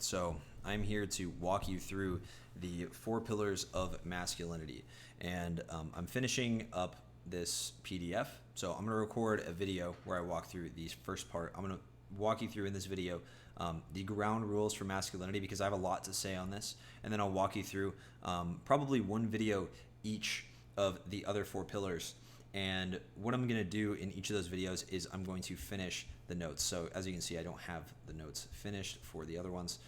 So I'm here to walk you through the 4 pillars of masculinity. And I'm finishing up this PDF. So I'm going to record a video where I walk through the first part. I'm going to walk you through in this video the ground rules for masculinity, because I have a lot to say on this. And then I'll walk you through probably one video each of the other 4 pillars. And what I'm going to do in each of those videos is I'm going to finish the notes. So as you can see, I don't have the notes finished for the other ones.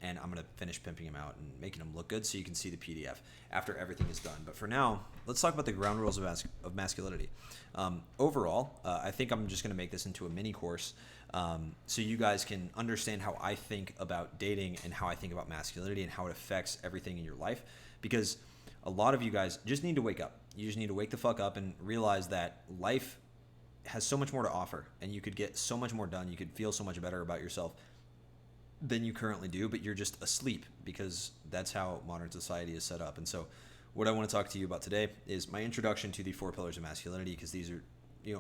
And I'm going to finish pimping them out and making them look good so you can see the PDF after everything is done. But for now, let's talk about the ground rules of masculinity. Overall, I think I'm just going to make this into a mini course so you guys can understand how I think about dating and how I think about masculinity and how it affects everything in your life. Because a lot of you guys just need to wake up. You just need to wake the fuck up and realize that life has so much more to offer, and you could get so much more done. You could feel so much better about yourself than you currently do, but you're just asleep because that's how modern society is set up. And so what I want to talk to you about today is my introduction to the 4 pillars of masculinity, because these are,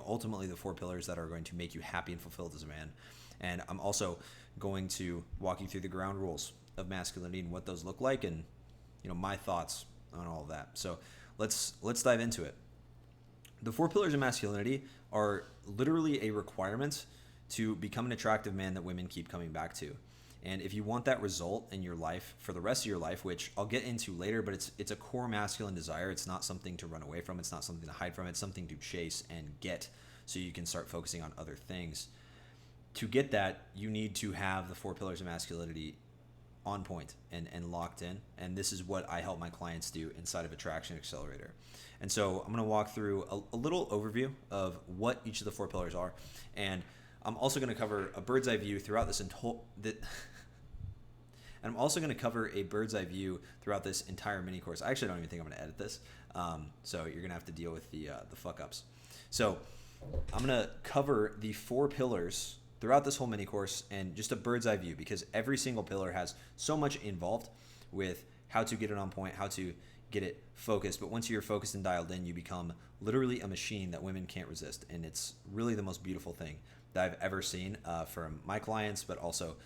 ultimately the 4 pillars that are going to make you happy and fulfilled as a man. And I'm also going to walk you through the ground rules of masculinity and what those look like, and my thoughts on all of that. So let's dive into it. The 4 pillars of masculinity are literally a requirement to become an attractive man that women keep coming back to. And if you want that result in your life for the rest of your life, which I'll get into later, but it's a core masculine desire. It's not something to run away from. It's not something to hide from. It's something to chase and get so you can start focusing on other things. To get that, you need to have the 4 pillars of masculinity on point and locked in. And this is what I help my clients do inside of Attraction Accelerator. And so I'm going to walk through a little overview of what each of the 4 pillars are. And I'm also going to cover a bird's eye view throughout this and I'm also going to cover a bird's eye view throughout this entire mini course. I actually don't even think I'm going to edit this. So you're going to have to deal with the fuck ups. So I'm going to cover the 4 pillars throughout this whole mini course and just a bird's eye view, because every single pillar has so much involved with how to get it on point, how to get it focused. But once you're focused and dialed in, you become literally a machine that women can't resist. And it's really the most beautiful thing that I've ever seen from my clients, but also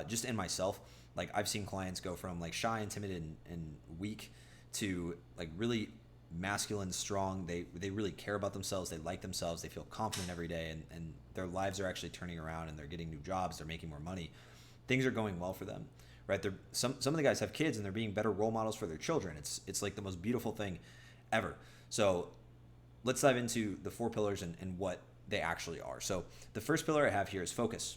just in myself. Like, I've seen clients go from like shy and timid and weak to like really masculine, strong. They really care about themselves. They like themselves. They feel confident every day, and their lives are actually turning around, and they're getting new jobs. They're making more money. Things are going well for them, right? Some of the guys have kids, and they're being better role models for their children. It's like the most beautiful thing ever. So let's dive into the 4 pillars and what they actually are. So the first pillar I have here is focus.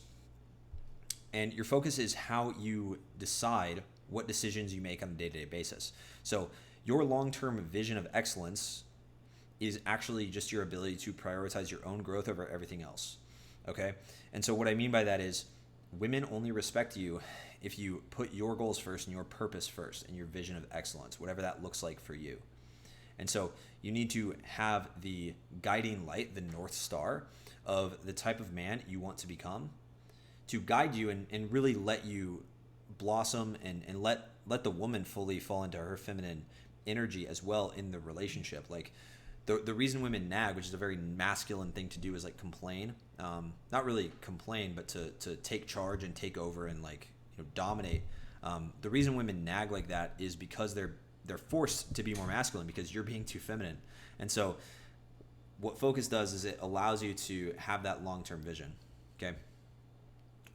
And your focus is how you decide what decisions you make on a day-to-day basis. So your long-term vision of excellence is actually just your ability to prioritize your own growth over everything else. Okay? And so what I mean by that is women only respect you if you put your goals first and your purpose first and your vision of excellence, whatever that looks like for you. And so you need to have the guiding light, the North Star of the type of man you want to become, to guide you and really let you blossom and let the woman fully fall into her feminine energy as well in the relationship. Like the reason women nag, which is a very masculine thing to do, is like complain. Not really complain, but to take charge and take over and like dominate. The reason women nag like that is because they're forced to be more masculine because you're being too feminine. And so what focus does is it allows you to have that long-term vision. Okay.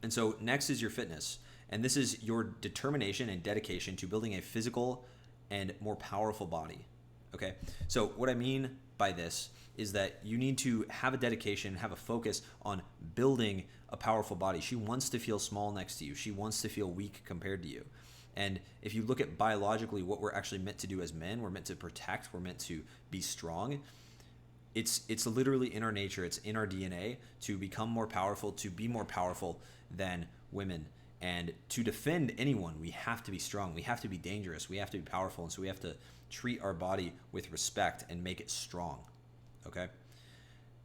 And so next is your fitness. And this is your determination and dedication to building a physical and more powerful body. Okay. So what I mean by this is that you need to have a dedication, have a focus on building a powerful body. She wants to feel small next to you. She wants to feel weak compared to you. And if you look at biologically what we're actually meant to do as men, we're meant to protect, we're meant to be strong. It's literally in our nature, it's in our DNA to become more powerful, to be more powerful than women. And to defend anyone, we have to be strong, we have to be dangerous, we have to be powerful, and so we have to treat our body with respect and make it strong. Okay?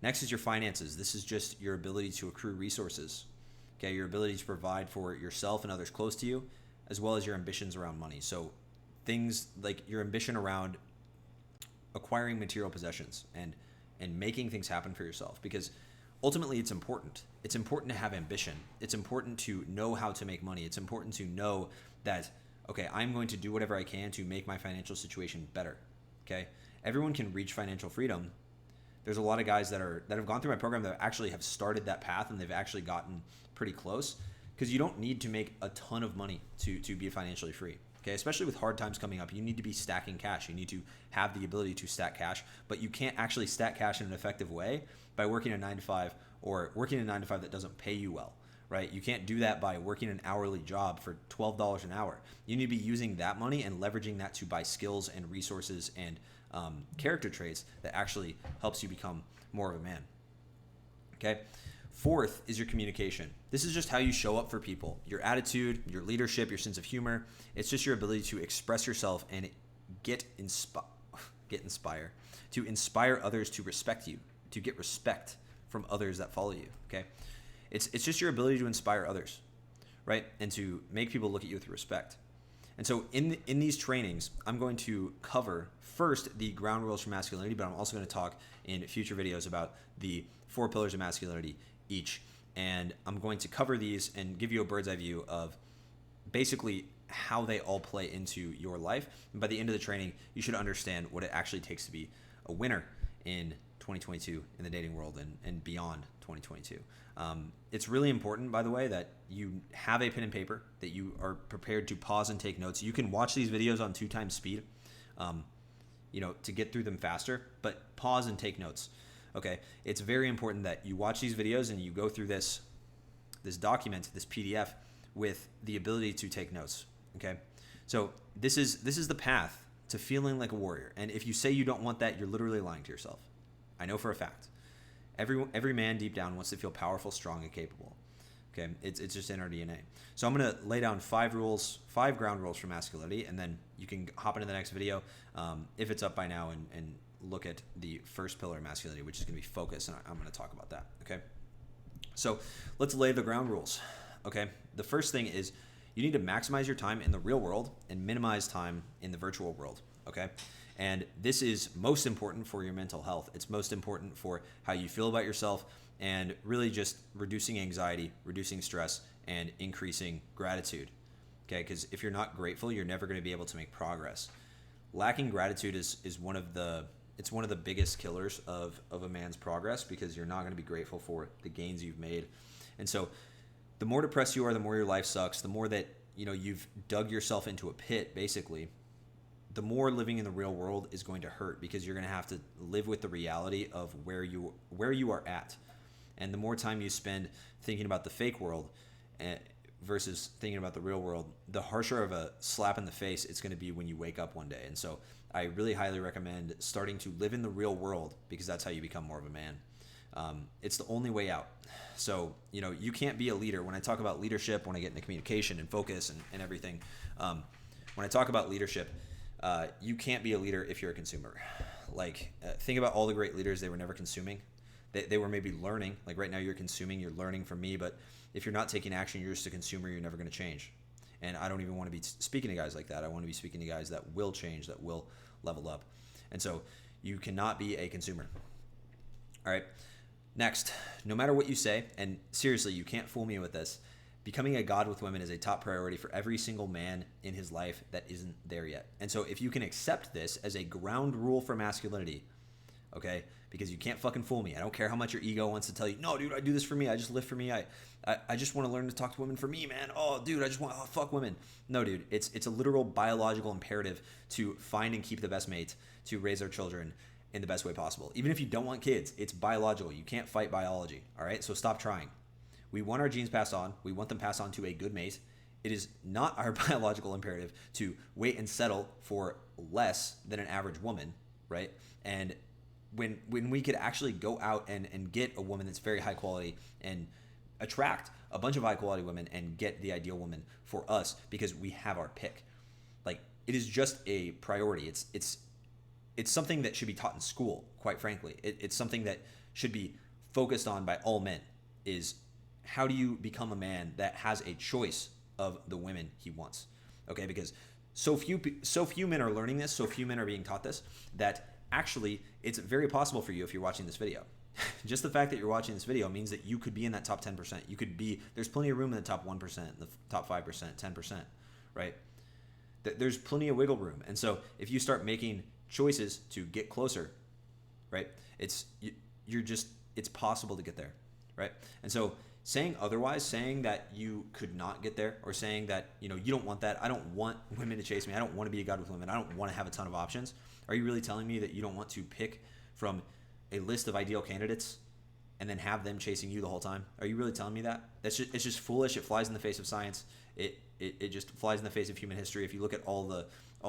Next is your finances. This is just your ability to accrue resources. Okay, your ability to provide for yourself and others close to you, as well as your ambitions around money. So things like your ambition around acquiring material possessions and making things happen for yourself. Because ultimately it's important. It's important to have ambition. It's important to know how to make money. It's important to know that, okay, I'm going to do whatever I can to make my financial situation better. Okay? Everyone can reach financial freedom. There's a lot of guys that have gone through my program that actually have started that path, and they've actually gotten pretty close, because you don't need to make a ton of money to be financially free. Okay, especially with hard times coming up, you need to be stacking cash. You need to have the ability to stack cash, but you can't actually stack cash in an effective way by working a 9-to-5, or working a 9-to-5 that doesn't pay you well, right? You can't do that by working an hourly job for $12 an hour. You need to be using that money and leveraging that to buy skills and resources and character traits that actually helps you become more of a man. Okay. Fourth is your communication. This is just how you show up for people. Your attitude, your leadership, your sense of humor. It's just your ability to express yourself and inspire, to inspire others to respect you, to get respect from others that follow you. Okay, it's just your ability to inspire others, right, and to make people look at you with respect. And so in these trainings, I'm going to cover first the ground rules for masculinity, but I'm also going to talk in future videos about the 4 pillars of masculinity each. And I'm going to cover these and give you a bird's eye view of basically how they all play into your life. And by the end of the training, you should understand what it actually takes to be a winner in 2022 in the dating world and beyond 2022. It's really important, by the way, that you have a pen and paper, that you are prepared to pause and take notes. You can watch these videos on 2x speed, to get through them faster, but pause and take notes. Okay, it's very important that you watch these videos and you go through this document, this PDF, with the ability to take notes. Okay, so this is the path to feeling like a warrior. And if you say you don't want that, you're literally lying to yourself. I know for a fact. Every man deep down wants to feel powerful, strong, and capable. Okay, it's just in our DNA. So I'm gonna lay down 5 ground rules for masculinity, and then you can hop into the next video if it's up by now and look at the first pillar of masculinity, which is going to be focus, and I'm going to talk about that. Okay, so let's lay the ground rules. Okay, the first thing is you need to maximize your time in the real world and minimize time in the virtual world. Okay, and this is most important for your mental health. It's most important for how you feel about yourself, and really just reducing anxiety, reducing stress, and increasing gratitude. Okay, because if you're not grateful, you're never going to be able to make progress. Lacking gratitude is one of the biggest killers of a man's progress, because you're not going to be grateful for the gains you've made. And so the more depressed you are, the more your life sucks, the more that you've dug yourself into a pit, basically, the more living in the real world is going to hurt, because you're going to have to live with the reality of where you are at. And the more time you spend thinking about the fake world versus thinking about the real world, the harsher of a slap in the face it's going to be when you wake up one day. And so I really highly recommend starting to live in the real world, because that's how you become more of a man. It's the only way out. So, you can't be a leader. When I talk about leadership, when I get into communication and focus and everything, when I talk about leadership, you can't be a leader if you're a consumer. Think about all the great leaders. They were never consuming. They were maybe learning. Like right now you're consuming, you're learning from me, but if you're not taking action, you're just a consumer, you're never going to change. And I don't even want to be speaking to guys like that. I want to be speaking to guys that will change, that will level up. And so you cannot be a consumer. All right. Next, no matter what you say, and seriously, you can't fool me with this, becoming a god with women is a top priority for every single man in his life that isn't there yet. And so if you can accept this as a ground rule for masculinity, okay, because you can't fucking fool me. I don't care how much your ego wants to tell you, no, dude, I do this for me. I just live for me. I just want to learn to talk to women for me, man. Oh, dude, I just want to fuck women. No, dude, it's a literal biological imperative to find and keep the best mate, to raise our children in the best way possible. Even if you don't want kids, it's biological. You can't fight biology, all right? So stop trying. We want our genes passed on. We want them passed on to a good mate. It is not our biological imperative to wait and settle for less than an average woman, right? And when we could actually go out and get a woman that's very high quality and attract a bunch of high quality women and get the ideal woman for us because we have our pick. Like, it is just a priority. It's something that should be taught in school, quite frankly. It's something that should be focused on by all men, is how do you become a man that has a choice of the women he wants? Okay, because so few men are learning this, so few men are being taught this, that actually it's very possible for you if you're watching this video. just the fact that you're watching this video means that you could be in that top 10%. You could be, there's plenty of room in the top 1%, the top 5%, 10%, right? There's plenty of wiggle room. And so if you start making choices to get closer, right, it's possible to get there, right? And so saying otherwise, saying that you could not get there, or saying that, you don't want that, I don't want women to chase me, I don't want to be a god with women, I don't want to have a ton of options. Are you really telling me that you don't want to pick from a list of ideal candidates and then have them chasing you the whole time? Are you really telling me that? It's just foolish. It flies in the face of science. It just flies in the face of human history. If you look at all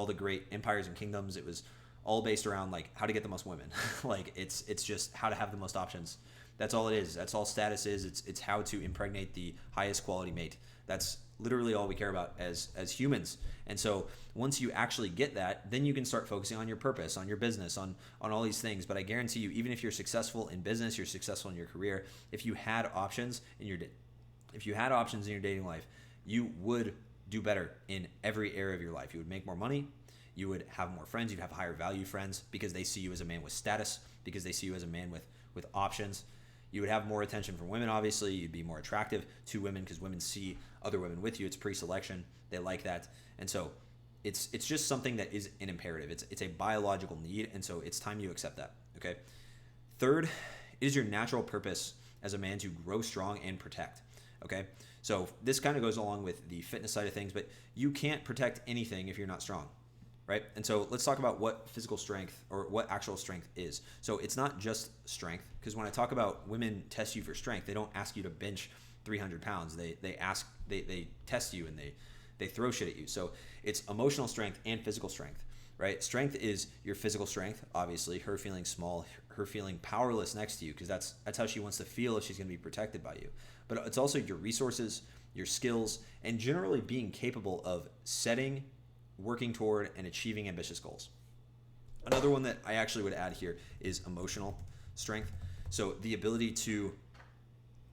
the great empires and kingdoms, it was all based around like how to get the most women. Like it's just how to have the most options. That's all it is. That's all status is. It's how to impregnate the highest quality mate. That's literally all we care about as humans. And so once you actually get that, then you can start focusing on your purpose, on your business, on all these things. But I guarantee you, even if you're successful in business, you're successful in your career, if you had options in your dating life, you would do better in every area of your life. You would make more money. You would have more friends. You'd have higher value friends because they see you as a man with status, because they see you as a man with options. You would have more attention from women, obviously. You'd be more attractive to women because women see other women with you. It's pre-selection. They like that. And so it's just something that is an imperative. It's a biological need, and so it's time you accept that, okay? Third, it is your natural purpose as a man to grow strong and protect, okay? So this kind of goes along with the fitness side of things, but you can't protect anything if you're not strong, right? And so let's talk about what physical strength or what actual strength is. So it's not just strength, because when I talk about women test you for strength, they don't ask you to bench 300 pounds. They test you and they throw shit at you. So it's emotional strength and physical strength, right? Strength is your physical strength, obviously, her feeling small, her feeling powerless next to you, because that's how she wants to feel if she's going to be protected by you. But it's also your resources, your skills, and generally being capable of setting, working toward, and achieving ambitious goals. Another one that I actually would add here is emotional strength. So the ability to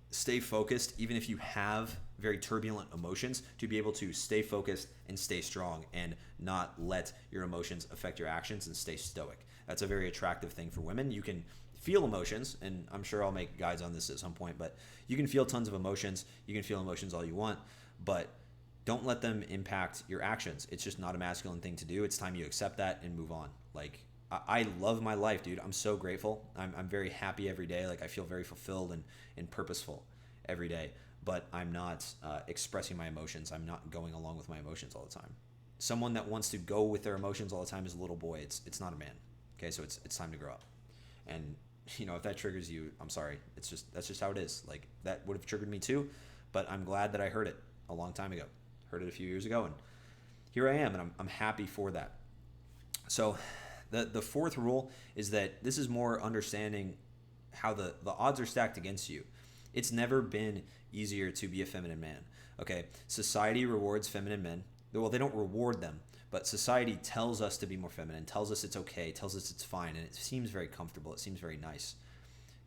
stay focused, even if you have very turbulent emotions, to be able to stay focused and stay strong and not let your emotions affect your actions and stay stoic. That's a very attractive thing for women. You can feel emotions, and I'm sure I'll make guides on this at some point, but you can feel tons of emotions. You can feel emotions all you want, but don't let them impact your actions. It's just not a masculine thing to do. It's time you accept that and move on. Like, I love my life, dude. I'm so grateful. I'm very happy every day. Like, I feel very fulfilled and purposeful every day, but I'm not expressing my emotions. I'm not going along with my emotions all the time. Someone that wants to go with their emotions all the time is a little boy. It's not a man. Okay, so it's time to grow up. And if that triggers you, I'm sorry. That's just how it is. Like, that would have triggered me too, but I'm glad that I heard it a long time ago. Heard it a few years ago, and here I am, and I'm happy for that. So the fourth rule is that this is more understanding how the odds are stacked against you. It's never been easier to be a feminine man. Okay, society rewards feminine men. Well, they don't reward them, but society tells us to be more feminine, tells us it's okay, tells us it's fine, and it seems very comfortable. It seems very nice.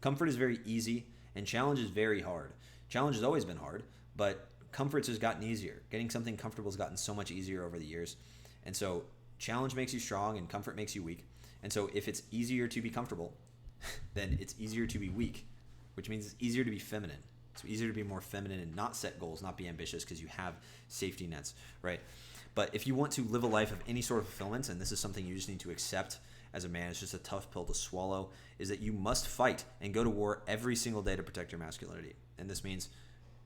Comfort is very easy, and challenge is very hard. Challenge has always been hard, but comfort's has gotten easier. Getting something comfortable has gotten so much easier over the years. And so challenge makes you strong and comfort makes you weak. And so if it's easier to be comfortable, then it's easier to be weak, which means it's easier to be feminine. It's easier to be more feminine and not set goals, not be ambitious, because you have safety nets, right? But if you want to live a life of any sort of fulfillment, and this is something you just need to accept as a man, it's just a tough pill to swallow, is that you must fight and go to war every single day to protect your masculinity. And this means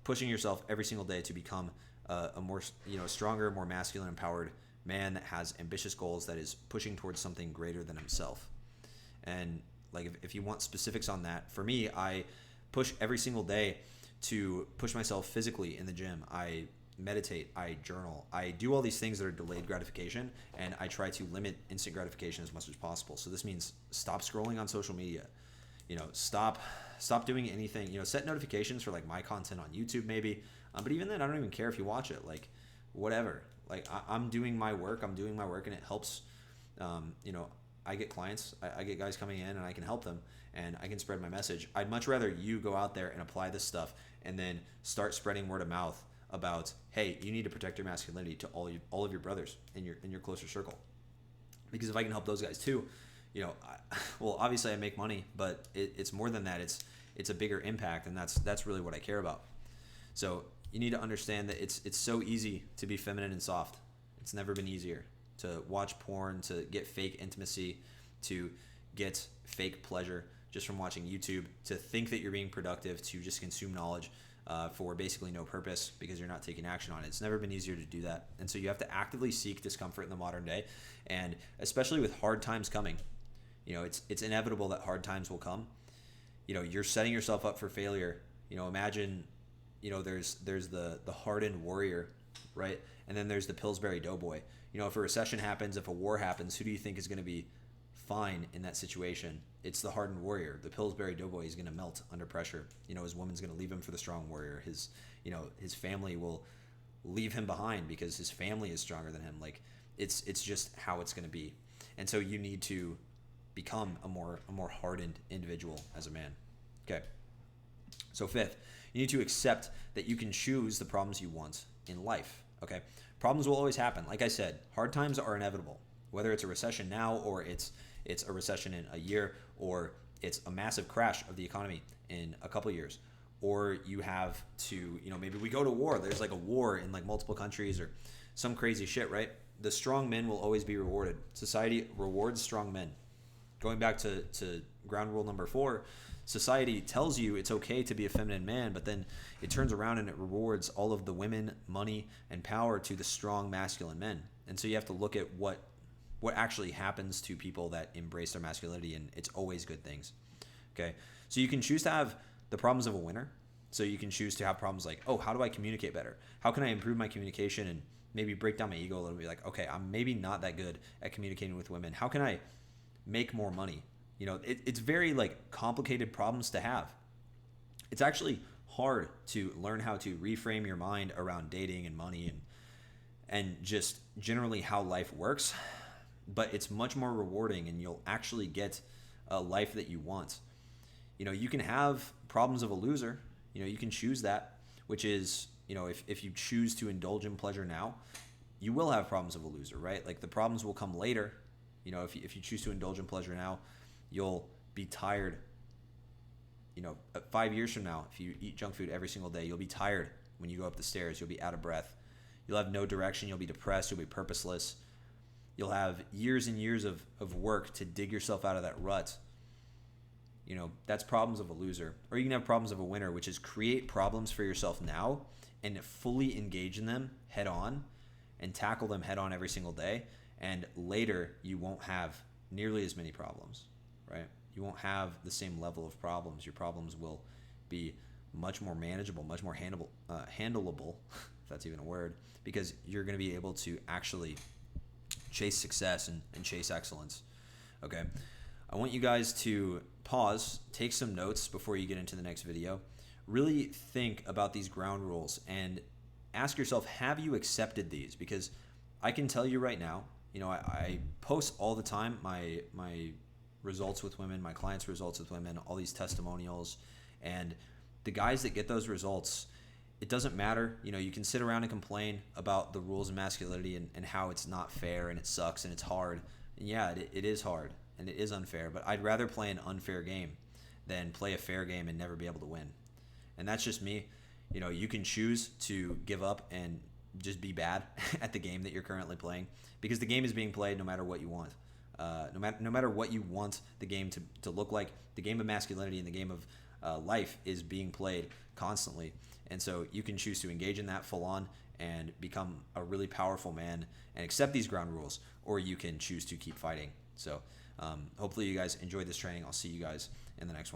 pushing yourself every single day to become a more, stronger, more masculine, empowered man that has ambitious goals, that is pushing towards something greater than himself. And like, if you want specifics on that, for me, I push every single day to push myself physically in the gym. I meditate, I journal, I do all these things that are delayed gratification, and I try to limit instant gratification as much as possible. So this means stop scrolling on social media. Stop doing anything. Set notifications for like my content on YouTube maybe, but even then I don't even care if you watch it. Like, whatever. Like, I'm doing my work, and it helps. I get clients, I get guys coming in, and I can help them, and I can spread my message. I'd much rather you go out there and apply this stuff and then start spreading word of mouth about, hey, you need to protect your masculinity to all of your brothers in your closer circle. Because if I can help those guys too, well, obviously I make money, but it's more than that. It's a bigger impact, and that's really what I care about. So you need to understand that it's so easy to be feminine and soft. It's never been easier to watch porn, to get fake intimacy, to get fake pleasure just from watching YouTube, to think that you're being productive, to just consume knowledge for basically no purpose because you're not taking action on it. It's never been easier to do that. And so you have to actively seek discomfort in the modern day. And especially with hard times coming, it's inevitable that hard times will come. You're setting yourself up for failure. Imagine, there's the hardened warrior, right? And then there's the Pillsbury Doughboy. If a recession happens, if a war happens, who do you think is going to be fine in that situation? It's the hardened warrior. The Pillsbury Doughboy is going to melt under pressure. His woman's going to leave him for the strong warrior. His family will leave him behind because his family is stronger than him. Like it's just how it's going to be. And so you need to become a more hardened individual as a man. Okay. So fifth, you need to accept that you can choose the problems you want in life. Okay. Problems will always happen. Like I said, hard times are inevitable. Whether it's a recession now, or it's a recession in a year, or it's a massive crash of the economy in a couple of years, or you have to, maybe we go to war. There's like a war in like multiple countries or some crazy shit, right? The strong men will always be rewarded. Society rewards strong men. Going back to ground rule number 4, society tells you it's okay to be a feminine man, but then it turns around and it rewards all of the women, money, and power to the strong masculine men. And so you have to look at what actually happens to people that embrace their masculinity, and it's always good things. Okay, so you can choose to have the problems of a winner. So you can choose to have problems like, oh, how do I communicate better? How can I improve my communication and maybe break down my ego a little bit? Like, okay, I'm maybe not that good at communicating with women. How can I make more money? It's very like complicated problems to have. It's actually hard to learn how to reframe your mind around dating and money and just generally how life works. But it's much more rewarding, and you'll actually get a life that you want. You can have problems of a loser. You can choose that, which is, if you choose to indulge in pleasure now, you will have problems of a loser, right? Like the problems will come later. If you choose to indulge in pleasure now, you'll be tired. 5 years from now, if you eat junk food every single day, you'll be tired when you go up the stairs. You'll be out of breath. You'll have no direction. You'll be depressed. You'll be purposeless. You'll have years and years of work to dig yourself out of that rut. That's problems of a loser. Or you can have problems of a winner, which is create problems for yourself now and fully engage in them head on and tackle them head on every single day. And later, you won't have nearly as many problems, right? You won't have the same level of problems. Your problems will be much more manageable, much more handleable, if that's even a word, because you're going to be able to actually chase success and chase excellence. Okay, I want you guys to pause, take some notes before you get into the next video. Really think about these ground rules and ask yourself, have you accepted these? Because I can tell you right now, I post all the time my results with women, my clients' results with women, all these testimonials, and the guys that get those results, it doesn't matter. You can sit around and complain about the rules of masculinity and how it's not fair and it sucks and it's hard. And yeah, it is hard and it is unfair, but I'd rather play an unfair game than play a fair game and never be able to win. And that's just me. You can choose to give up and just be bad at the game that you're currently playing, because the game is being played no matter what you want. No matter what you want the game to look like, the game of masculinity and the game of life is being played constantly. And so you can choose to engage in that full on and become a really powerful man and accept these ground rules, or you can choose to keep fighting. So hopefully you guys enjoyed this training. I'll see you guys in the next one.